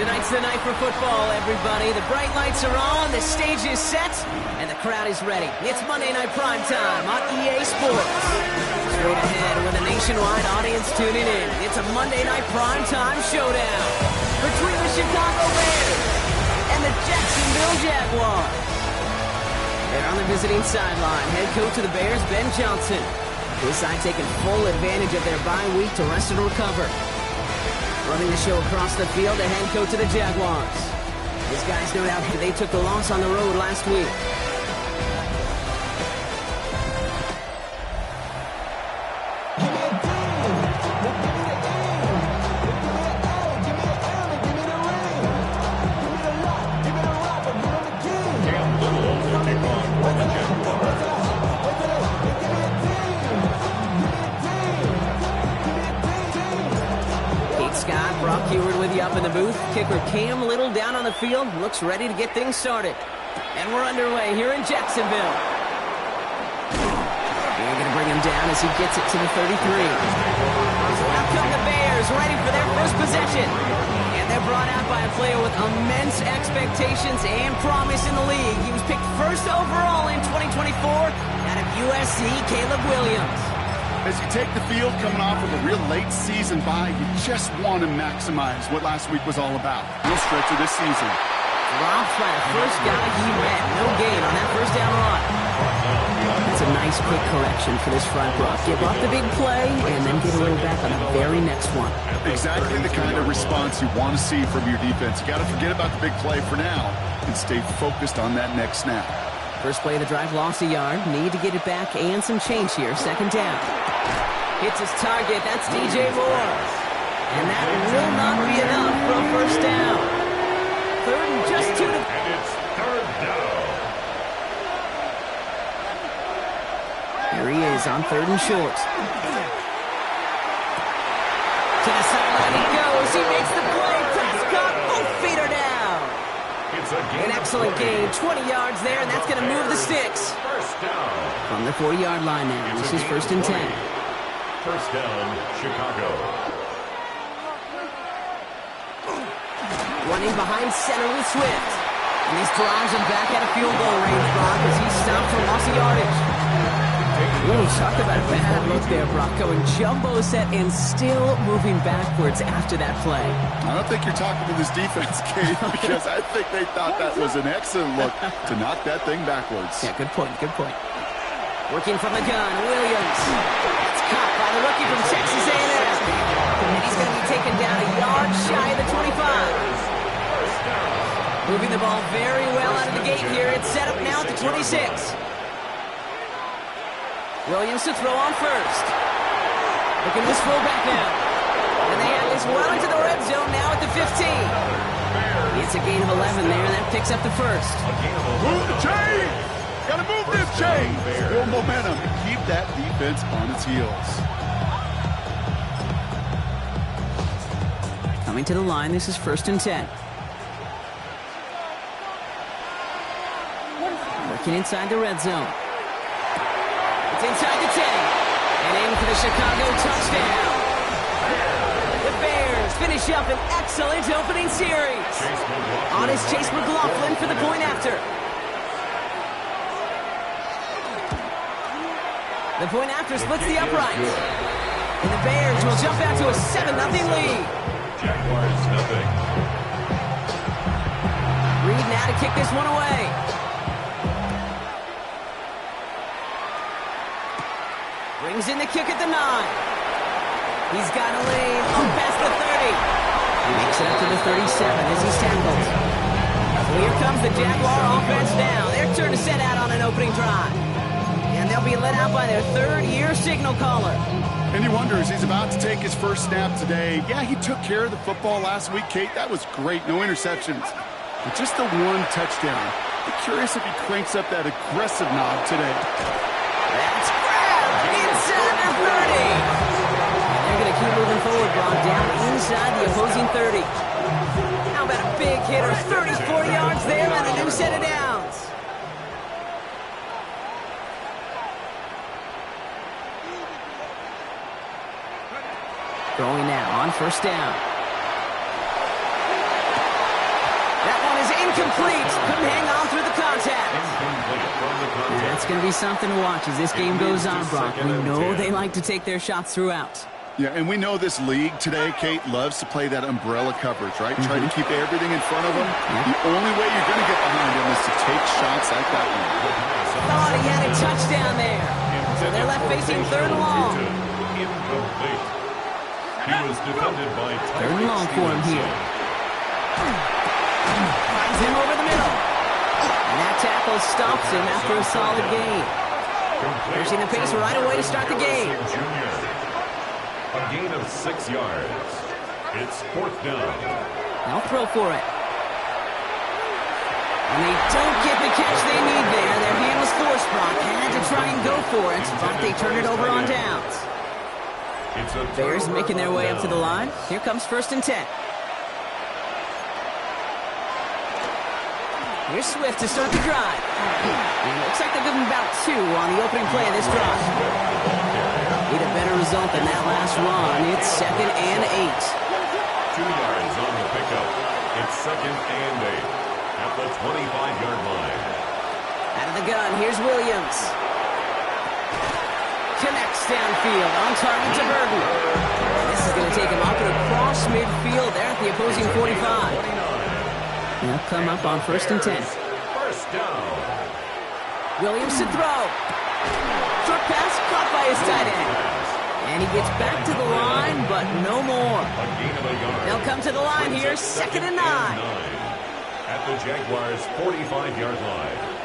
Tonight's the night for football, everybody. The bright lights are on, the stage is set, and the crowd is ready. It's Monday Night Primetime on EA Sports. Straight ahead with a nationwide audience tuning in. It's a Monday Night Primetime showdown between the Chicago Bears and the Jacksonville Jaguars. They're on the visiting sideline. Head coach of the Bears, Ben Johnson. His side taking full advantage of their bye week to rest and recover. Running the show across the field, the head coach of the Jaguars. These guys, no doubt, they took the loss on the road last week. Up in the booth, kicker Cam Little down on the field, looks ready to get things started. And we're underway here in Jacksonville. They're going to bring him down as he gets it to the 33. Out come the Bears, ready for their first possession. And they're brought out by a player with immense expectations and promise in the league. He was picked first overall in 2024 out of USC, Caleb Williams. As you take the field coming off of a real late season bye, you just want to maximize what last week was all about. Real stretch of this season. Dropped by the first guy he met. No gain on that first down run. That's a nice quick correction for this front row. Give up the big play and then get a little back on the very next one. Exactly the kind of response you want to see from your defense. You got to forget about the big play for now and stay focused on that next snap. First play of the drive, lost a yard. Need to get it back and some change here. Second down. Hits his target. That's DJ Moore. And that will not be enough for a first down. Third and just two to... And it's third down. Here he is on third and short. To the sideline he goes. He makes the play. Pass caught. Both feet are down. An excellent gain, 20 yards there, and that's going to move the sticks. First down. From the 40-yard line now, this is first and 10. First down, Chicago. Running behind center with Swift. And this drives him back at a field goal range, Brock, as he stopped for loss of yardage. Really talk about a bad look there, Brock, going jumbo set and still moving backwards after that play. I don't think you're talking to this defense, Kate, because I think they thought that was an excellent look to knock that thing backwards. Yeah, good point, good point. Working from the gun, Williams. It's caught by the rookie from Texas A&M. And he's going to be taken down a yard shy of the 25. Moving the ball very well out of the gate here. It's set up now at the 26. Williams to throw on first. Looking this fullback now. And they have this well into the red zone now at the 15. It's a gain of 11 there, and that picks up the first. Move the chain! Gotta move this chain! Build momentum and keep that defense on its heels. Coming to the line, this is first and 10. Working inside the red zone. Inside the 10, and in for the Chicago touchdown. The Bears finish up an excellent opening series. On is Chase McLaughlin for the point after. The point after splits the uprights. And the Bears will jump out to a 7-0 lead. Jaguars nothing. Reed now to kick this one away. Brings in the kick at the 9. He's got a lane up past the 30. He makes it up to the 37 as he's tackled. Well, here comes the Jaguar offense now. Their turn to set out on an opening drive. And they'll be led out by their third-year signal caller. And he wonders, he's about to take his first snap today. Yeah, he took care of the football last week, Kate. That was great. No interceptions. But just the one touchdown. I'm curious if he cranks up that aggressive knob today. That's inside the 30. They're going to keep moving forward, Brock, down inside the opposing 30. How about a big hitter, 34 yards there on a new set of downs. Going now on first down. Incomplete. Couldn't hang on through the contact. Incomplete from the contact. That's going to be something to watch as this game goes on, Brock. We know they like to take their shots throughout. Yeah, and we know this league today, Kate, loves to play that umbrella coverage, right? Try to keep everything in front of them. The only way you're going to get behind them is to take shots like that one. Thought he had a touchdown there. So they're left facing third and long. Incomplete. He was defended by Third and long for him here. Finds him over the middle. And that tackle stops him after a solid gain. Pushing the pace right away to start the game. A gain of 6 yards. It's fourth down. They'll throw for it. And they don't get the catch they need there. Their hand was forced, Brock. Had to try and go for it, but they turn it over on downs. Bears making their way up to the line. Here comes 1st and 10. Here's Swift to start the drive. And it looks like they'll give him about 2 on the opening play of this drive. Need a better result than that last run. It's 2nd and 8. 2 yards on the pickup. It's 2nd and 8 at the 25-yard line. Out of the gun, here's Williams. Connects downfield, on target to Burton. And this is going to take him up and across midfield there at the opposing 45. They'll come up on 1st and 10. First down. Williams to throw. Short pass caught by his tight end. And he gets back to the line, but no more. A gain of a yard. They'll come to the line here, 2nd and 9. At the Jaguars' 45-yard line.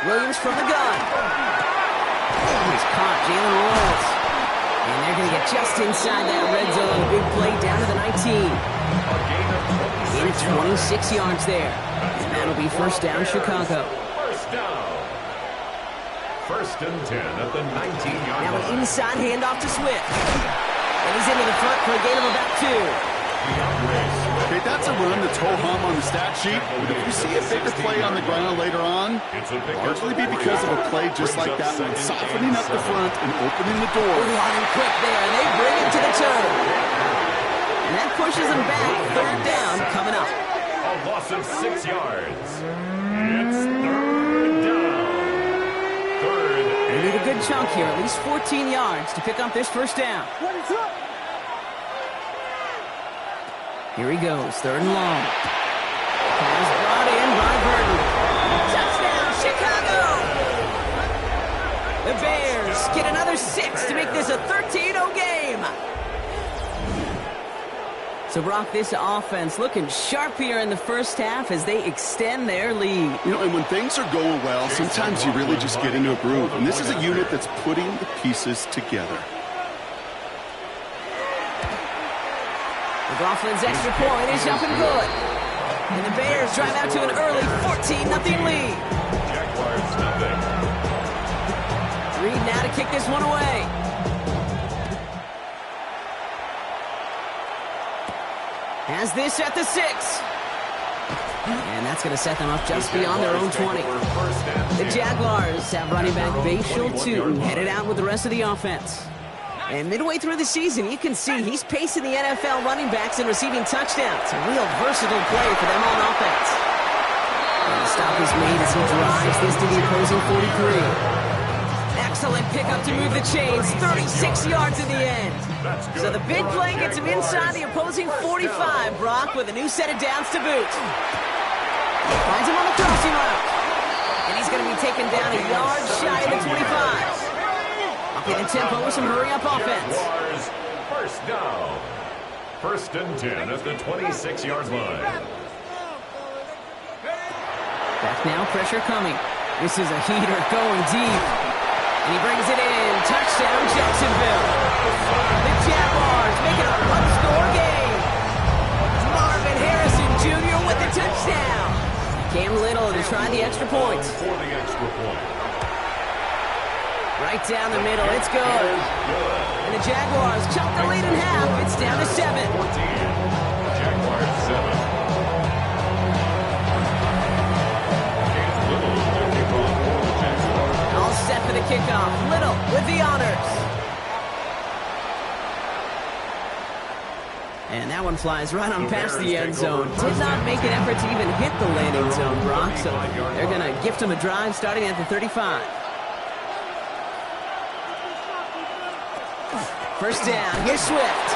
Williams from the gun. He's caught Jalen Royals. And they're going to get just inside that red zone. Big play down to the 19. A gain of 26 yards there. And that'll be 1st down, Chicago. First down. 1st and 10 at the 19-yard Now line. an inside handoff to Swift. And he's into the front for a gain of about 2. Okay, that's a run that's ho-hum on the stat sheet, but if you see a bigger play on the ground later on, largely be because of a play just like that one, softening up the front and opening the door. Line quick there, and they bring him to the turn. And that pushes him back. 3rd down coming up. A loss of 6 yards. It's 3rd down. They need a good chunk here, at least 14 yards to pick up this 1st down. Here he goes, 3rd and long. Pass brought in by Burton. Touchdown, Chicago! The Bears get another 6 to make this a 13-0 game. So, Brock, this offense looking sharp here in the first half as they extend their lead. You know, and when things are going well, sometimes you really just get into a groove. And this is a unit that's putting the pieces together. McLaughlin's extra point is up and good. And the Bears drive out to an early 14-0 lead. Jaguars nothing. Reed now to kick this one away. Has this at the 6. And that's going to set them up just beyond their own 20. The Jaguars have running back Bashal Tutin headed out with the rest of the offense. And midway through the season, you can see he's pacing the NFL running backs and receiving touchdowns. A real versatile player for them on offense. And the stop is made as he drives this to the opposing 43. Excellent pickup to move the chains. 36 yards in the end. So the big play gets him inside the opposing 45, Brock, with a new set of downs to boot. Finds him on the crossing route. And he's going to be taken down a yard shy of the 25. Getting tempo with some hurry-up offense. First down. 1st and 10 at the 26-yard line. Back now, pressure coming. This is a heater going deep. And he brings it in. Touchdown, Jacksonville. The Jaguars make it a one-score game. Marvin Harrison Jr. with the touchdown. Cam Little to try the extra point. For the extra point. Right down the middle, it's good. And the Jaguars chop the lead in half. It's down to 7. 14. Jaguars 7. All set for the kickoff. Little with the honors. And that one flies right on past the end zone. Did not make an effort to even hit the landing zone, Brock. So they're going to gift him a drive starting at the 35. First down. Here's Swift.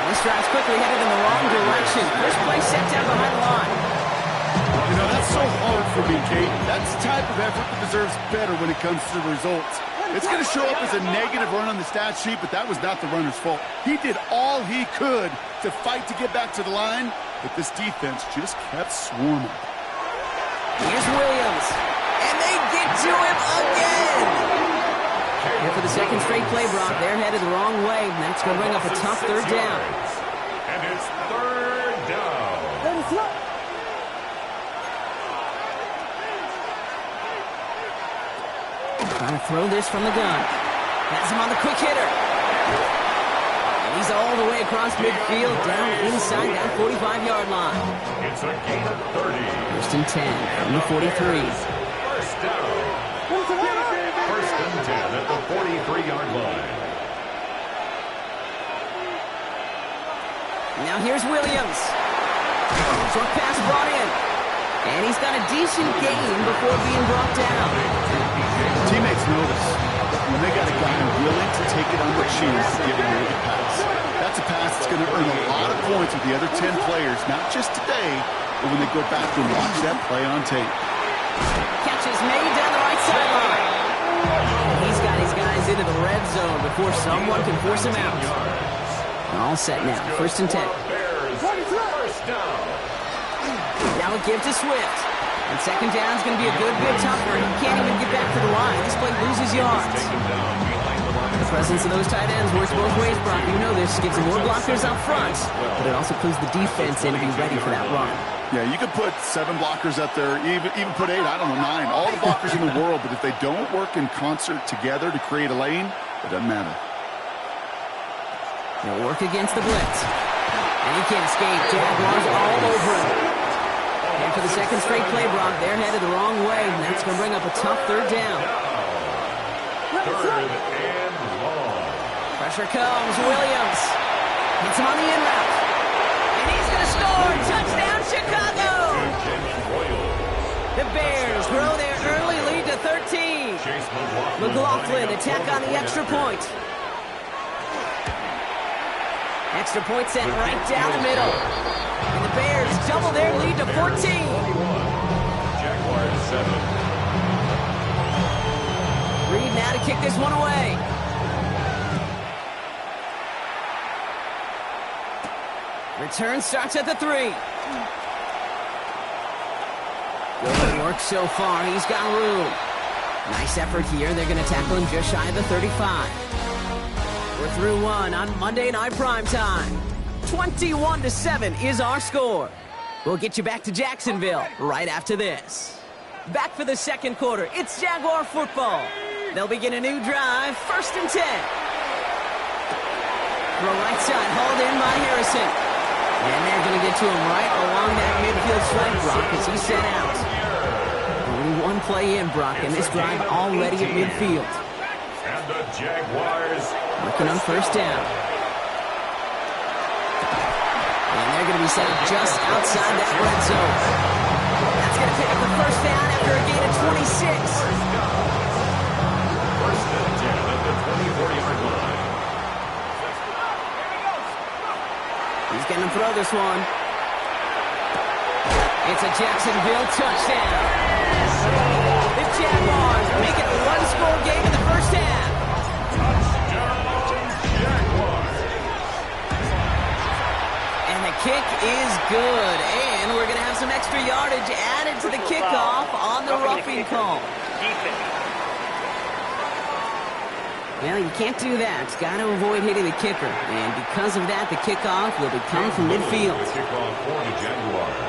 This drive's quickly headed in the wrong direction. First play set down behind the line. You know, that's so hard for me, Kate. That's the type of effort that deserves better when it comes to the results. It's going to show up as a negative run on the stat sheet, but that was not the runner's fault. He did all he could to fight to get back to the line, but this defense just kept swarming. Here's Williams. And they get to him again. Here for the second straight play, Brock. They're headed the wrong way, and that's going to bring up a tough third down. And it's third down. Trying to throw this from the gun. Has him on the quick hitter. And he's all the way across midfield, down inside that 45-yard line. It's a gain of 30. First and 10 from the 43. First down. First and 10 at the 43-yard line. Now here's Williams. Short pass brought in. And he's got a decent gain before being brought down. Teammates notice when they got a guy willing to take it on the chin to give away the pass. That's a pass that's going to earn a lot of points with the other 10 players, not just today, but when they go back and watch that play on tape. Catch is made down the right sideline. He's got his guys into the red zone before someone can force him out. All set now. First and 10. First down. Now a give to Swift. And second down is going to be a good bit tougher. He can't even get back to the line. This play loses yards. The presence of those tight ends works both ways, Brock. You know this. Gives them more blockers up front, but it also clues the defense in to be ready for that run. Yeah, you could put 7 blockers up there, even put 8, I don't know, 9. All the blockers in the world, but if they don't work in concert together to create a lane, it doesn't matter. They'll work against the blitz. And he can't escape. Jaguars all over him. And for the second straight play, Brock, they're headed the wrong way, and that's going to bring up a tough third down. Third and long. Pressure comes. Williams hits him on the in route. And he's going to score. Touchdown, Chicago! The Bears grow their early lead to 13. McLaughlin attack on the extra point. Extra point sent right down the middle. And the Bears double their lead to 14. Jaguars 7. Reed now to kick this one away. Return starts at the 3. Good work so far. He's got room. Nice effort here. They're going to tackle him just shy of the 35. We're through one on Monday Night Primetime. 21-7 is our score. We'll get you back to Jacksonville right after this. Back for the second quarter. It's Jaguar football. They'll begin a new drive. First and 10. Throw right side, hauled in by Harrison. And they're going to get to him right along that midfield stripe, Brock, as he set out. Only one play in, Brock, and this drive already at midfield. And the Jaguars working on first down. And they're going to be set up just outside that red zone. That's going to pick up the first down after a gain of 26. First and 10 at the 24-yard line. He's going to throw this one. It's a Jacksonville touchdown. The Jaguars make it a one-score game in the first half. And the kick is good. And we're going to have some extra yardage added to the kickoff on the roughing call. Well, you can't do that. Got to avoid hitting the kicker. And because of that, the kickoff will be coming from midfield. Kickoff for the Jaguars.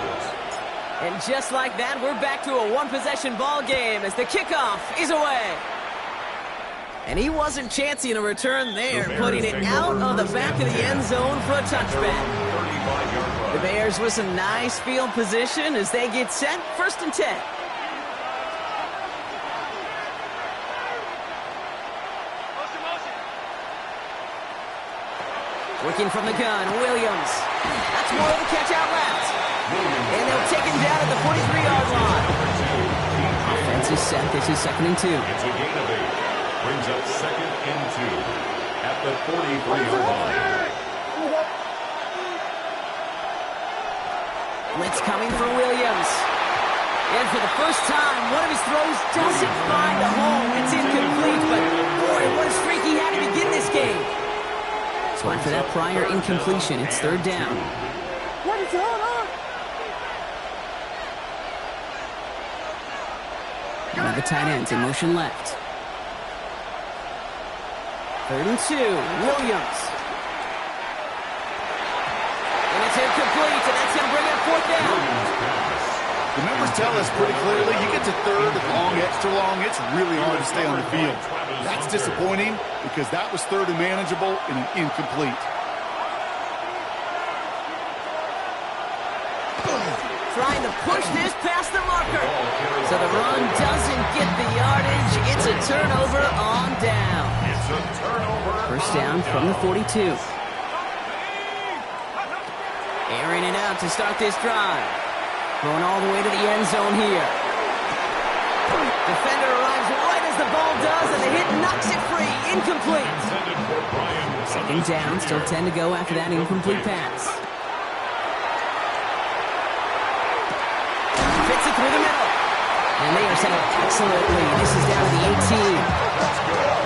And just like that, we're back to a one-possession ball game as the kickoff is away. And he wasn't chancing a return there, putting it out of the back of the end zone for a touchback. The Bears with some nice field position as they get set. First and 10. Working from the gun, Williams. That's more of the catch out left. And they'll take him down at the 43-yard line. Offense is set. This is 2nd and 2. It's a gain of 8. Brings up 2nd and 2 at the 43-yard line. Blitz coming for Williams. And for the first time, one of his throws doesn't find a home. It's incomplete, but boy, what a streak he had to begin this game. So after that prior incompletion, it's 3rd down. What is going on? One of the tight ends in motion left. 3rd and 2, Williams. And it's incomplete, and that's going to bring up 4th down. The numbers tell us pretty clearly, you get to 3rd and long, extra long, it's really hard to stay on the field. That's disappointing because that was 3rd and manageable and an incomplete. Trying to push this past the marker. So the run doesn't get the yardage. It's a turnover on down. It's a turnover. First down from the 42. Airing it out to start this drive. Going all the way to the end zone here. Defender arrives right as the ball does, and the hit knocks it free. Incomplete. 2nd down, still 10 to go after that incomplete pass. Fits it through the middle. And they are set up excellently. This is down to the 18.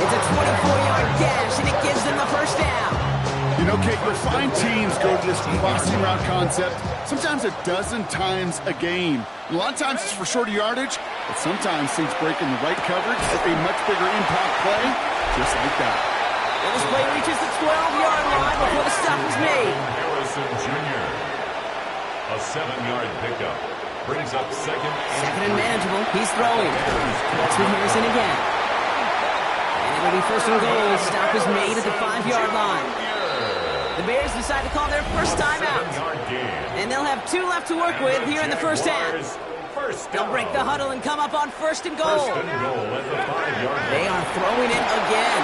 It's a 24-yard gash, and it gives them the first down. You know, Kate, you'll find teams go to this crossing route concept sometimes a dozen times a game. A lot of times it's for shorter yardage, but sometimes things break in the right coverage at a much bigger impact play, just like that. And this play reaches the 12-yard line before the stop is made. Harrison Jr. A 7-yard pickup. Brings up 2nd and manageable. He's throwing. That's with Harrison again. And it'll be 1st and goal. Stop is made at the 5-yard line. The Bears decide to call their first timeout. And they'll have 2 left to work with here in the first half. They'll break the huddle and come up on 1st and goal. They are throwing it again.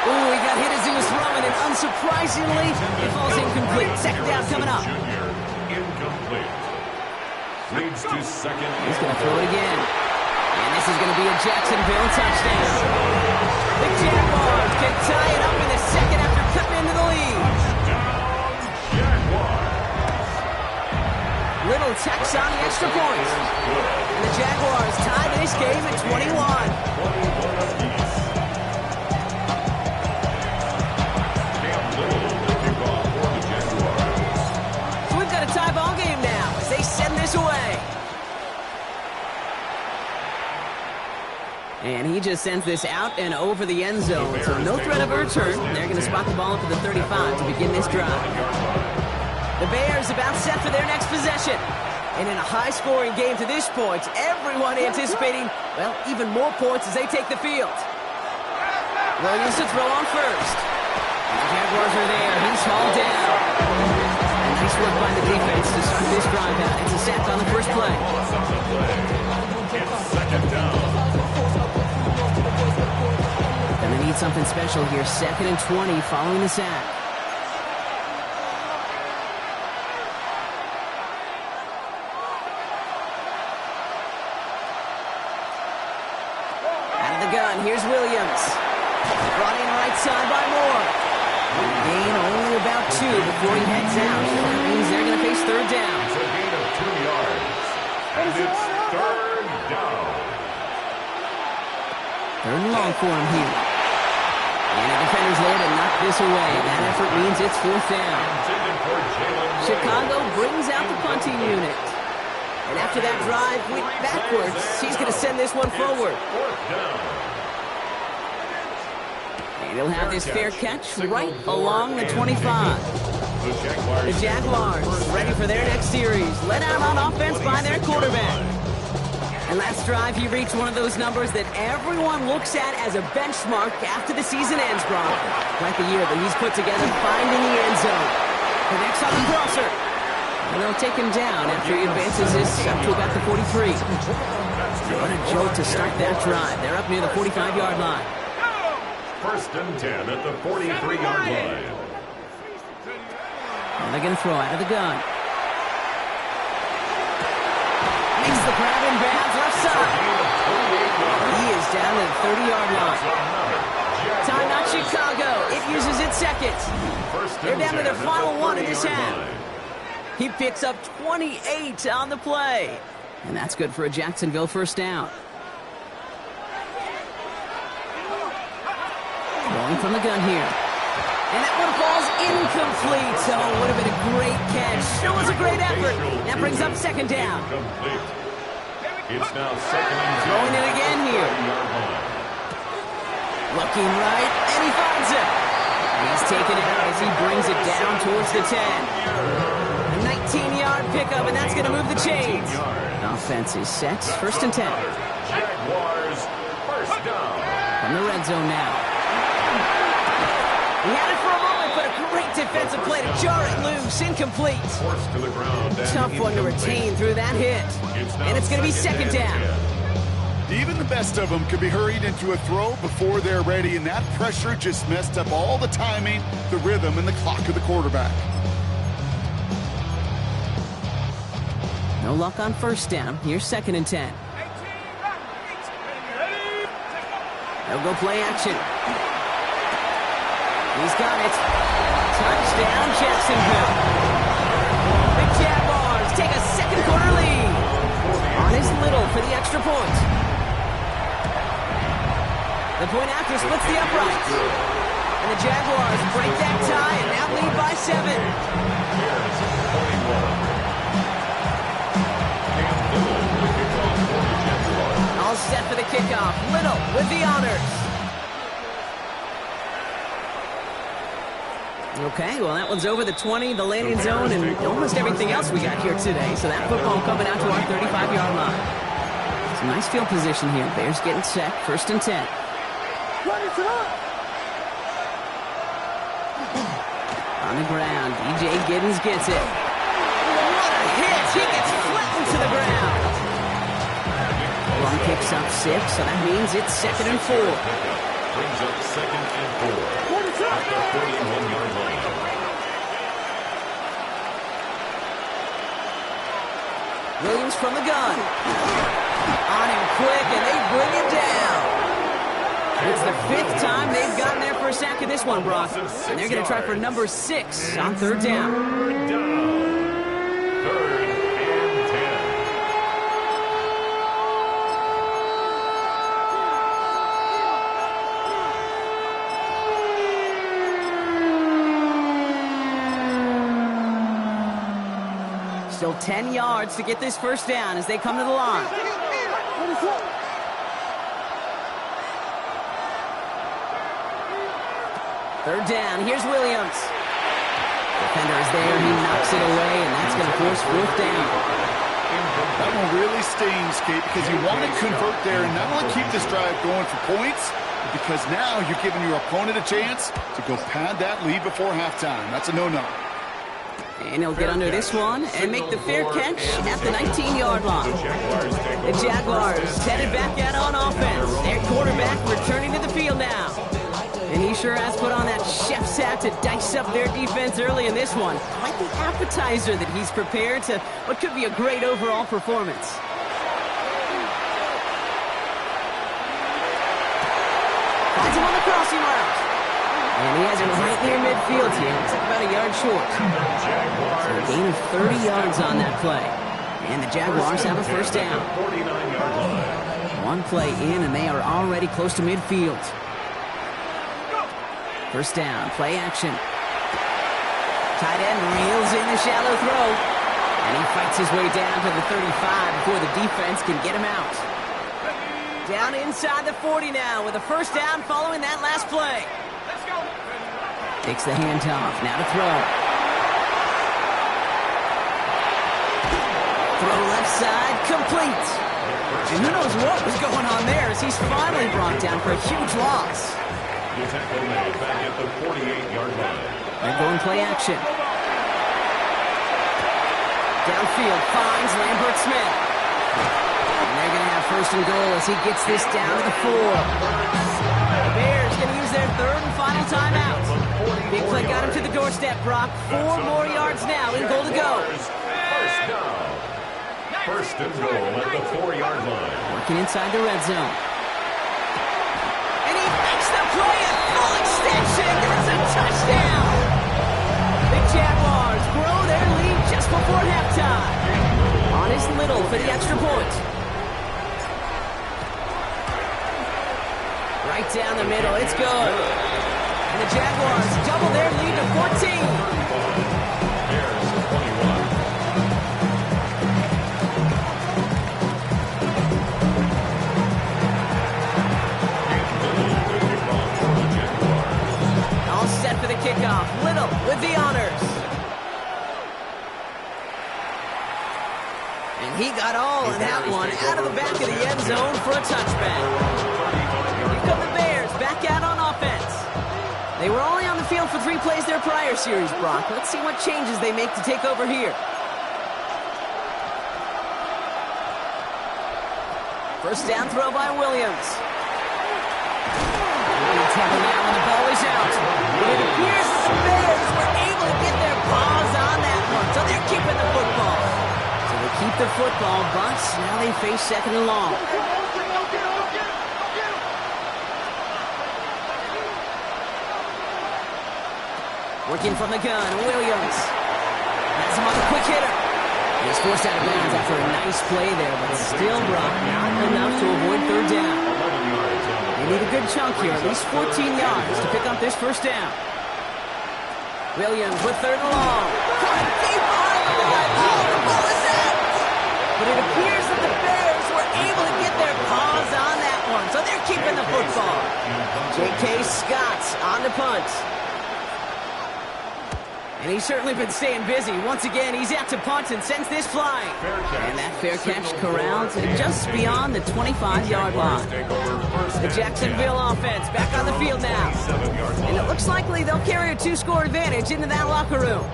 Ooh, he got hit as he was throwing it. Unsurprisingly, it falls incomplete. 2nd down coming up. Incomplete. Leads to 2nd. He's going to throw it again. And this is going to be a Jacksonville touchdown. The Jaguars can tie it up in the 2nd after cutting into the lead. Little Tex on the extra point. And the Jaguars tie this game at 21. So we've got a tie ball game now as they send this away. And he just sends this out and over the end zone, so no threat of a return. They're going to spot the ball up at the 35 to begin this drive. The Bears about set for their next possession. And in a high-scoring game to this point, everyone anticipating, well, even more points as they take the field. Williams to throw on first. And the Jaguars are there. He's hauled down. And nice work by the defense to start this drive out. It's a sack on the first play. It's 2nd down. Gonna need something special here. 2nd and 20 following the sack. Out of the gun, here's Williams. Brought in right side by Moore. Gain only about 2 before he heads out. That means they're gonna face 3rd down. It's a gain of 2 yards. And it's 3rd down. 3rd and long for him here. And the defender's there to knock this away. That effort means it's 4th down. Chicago brings out the punting unit. And after that drive went backwards, he's going to send this one forward. And he'll have this fair catch right along the 25. The Jaguars ready for their next series. Let out on offense by their quarterback. And last drive, he reached one of those numbers that everyone looks at as a benchmark after the season ends, Brock. Like the year that he's put together finding the end zone. Connects on the crosser. And they'll take him down after he advances this up to about the 43. What a jolt to start that drive. They're up near the 45-yard line. 1st and 10 at the 43-yard line. And they're going to throw out of the gun. Makes the grab in bounds left side. He is down to the 30-yard line. Timeout Chicago. It uses its seconds. They're down to their final one in this half. He picks up 28 on the play. And that's good for a Jacksonville first down. Rolling from the gun here. And that one falls incomplete. So it would have been a great catch. It was a great effort. That brings up second down. It's now second and 10. Throwing it again here. Looking right, and he finds it. He's taking it out as he brings it down towards the 10. A 19-yard pickup, and that's going to move the chains. Offense is set. First and 10. Jaguars, first down. From the red zone now. He had it for a moment, but a great defensive play to jar it loose. Incomplete. Forced to the ground. Tough one to retain through that hit. And it's going to be second down. Even the best of them could be hurried into a throw before they're ready, and that pressure just messed up all the timing, the rhythm, and the clock of the quarterback. No luck on first down. Here's second and 10. They'll go play action. He's got it. Touchdown, Jacksonville. The Jaguars take a second quarter lead. On is Little for the extra point. The point after splits the uprights. And the Jaguars break that tie and now lead by 7. All set for the kickoff. Little with the honors. Okay, well, that one's over the 20, the landing zone, and almost everything else we got here today. So that football coming out to our 35-yard line. It's a nice field position here. Bears getting set. First and 10. On the ground, DJ Giddens gets it. What a hit! He gets flattened to the ground. Long picks up 6, so that means it's second and 4. Brings up second and 4. At the 41-yard line. Williams from the gun. On him quick, and they bring him down. It's the 5th time they've gotten their first sack of this one, Brock. And they're going to try for number 6 on third down. Third and 10. Still 10 yards to get this first down as they come to the line. Third down. Here's Williams. Defender is there. He knocks it away, and that's going to force fourth down. That one really stings, Kate, because you want to convert there and not only keep this drive going for points, but because now you're giving your opponent a chance to go pad that lead before halftime. That's a no-no. And he'll get under this one and make the fair catch at the 19-yard line. The Jaguars headed back out on offense. Their quarterback returning to the field now. And he sure has put on that chef's hat to dice up their defense early in this one. Quite the appetizer that he's prepared to what could be a great overall performance. Finds him on the crossing route. And he has it right near midfield here. It's about a yard short. So a gain of 30 yards on that play. And the Jaguars have a first down. One play in, and they are already close to midfield. First down, play action. Tight end reels in the shallow throw. And he fights his way down to the 35 before the defense can get him out. Down inside the 40 now with a first down following that last play. Takes the handoff, now to throw. Throw left side, complete. And who knows what was going on there as he's finally brought down for a huge loss. The tackle made back at the 48-yard line. They're going play action. Downfield finds Lambert Smith. And they're going to have first and goal as he gets this down to the 4. The Bears going to use their third and final timeout. Big play got him to the door doorstep, Brock. 4 more yards now in goal to go. First down. First and goal at the 4-yard line. Working inside the red zone. And he makes the play at full extension. That's a touchdown. The Jaguars grow their lead just before halftime. On is Little for the extra point. Right down the middle. It's good. And the Jaguars double their lead to 14. Bears 21. All set for the kickoff. Little with the honors. And he got all of that one out of the back of the end zone for a touchback. Here come the Bears back out on offense. They were only on the field for 3 plays their prior series, Brock. Let's see what changes they make to take over here. First down throw by Williams. Tackle now when the ball is out. But it appears that the Bears were able to get their paws on that one, so they're keeping the football. So they keep the football, but now they face second and long. Working from the gun, Williams. Has him on the quick hitter. He's forced out of bounds after a nice play there, but still, Brock, not enough to avoid third down. They need a good chunk here, at least 14 yards to pick up this first down. Williams with third and long. Caught deep on the line. Oh, the ball is out. But it appears that the Bears were able to get their paws on that one, so they're keeping the football. J.K. Scott on the punt. And he's certainly been staying busy. Once again, he's out to punt and sends this flying. And that fair catch corralled just beyond the 25-yard line. The Jacksonville offense back on the field now. And it looks likely they'll carry a 2-score advantage into that locker room.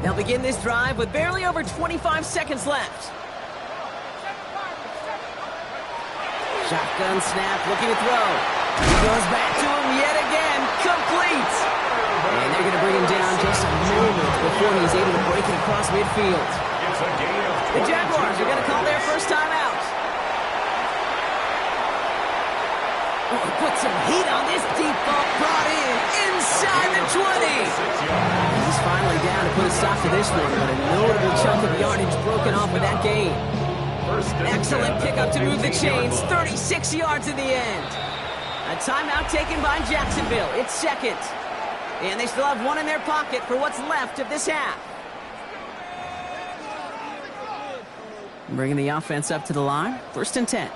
They'll begin this drive with barely over 25 seconds left. Shotgun snap, looking to throw. He goes back to him yet again. Complete. And they're going to bring him down just a moment before he's able to break it across midfield. The Jaguars are going to call their first time out. Oh, put some heat on this deep ball, brought in inside the 20. He's finally down to put a stop to this one, but a notable chunk of yardage broken off with that gain. Excellent pickup to move the chains, 36 yards in the end. A timeout taken by Jacksonville. It's second. And they still have one in their pocket for what's left of this half. Bringing the offense up to the line. First and 10.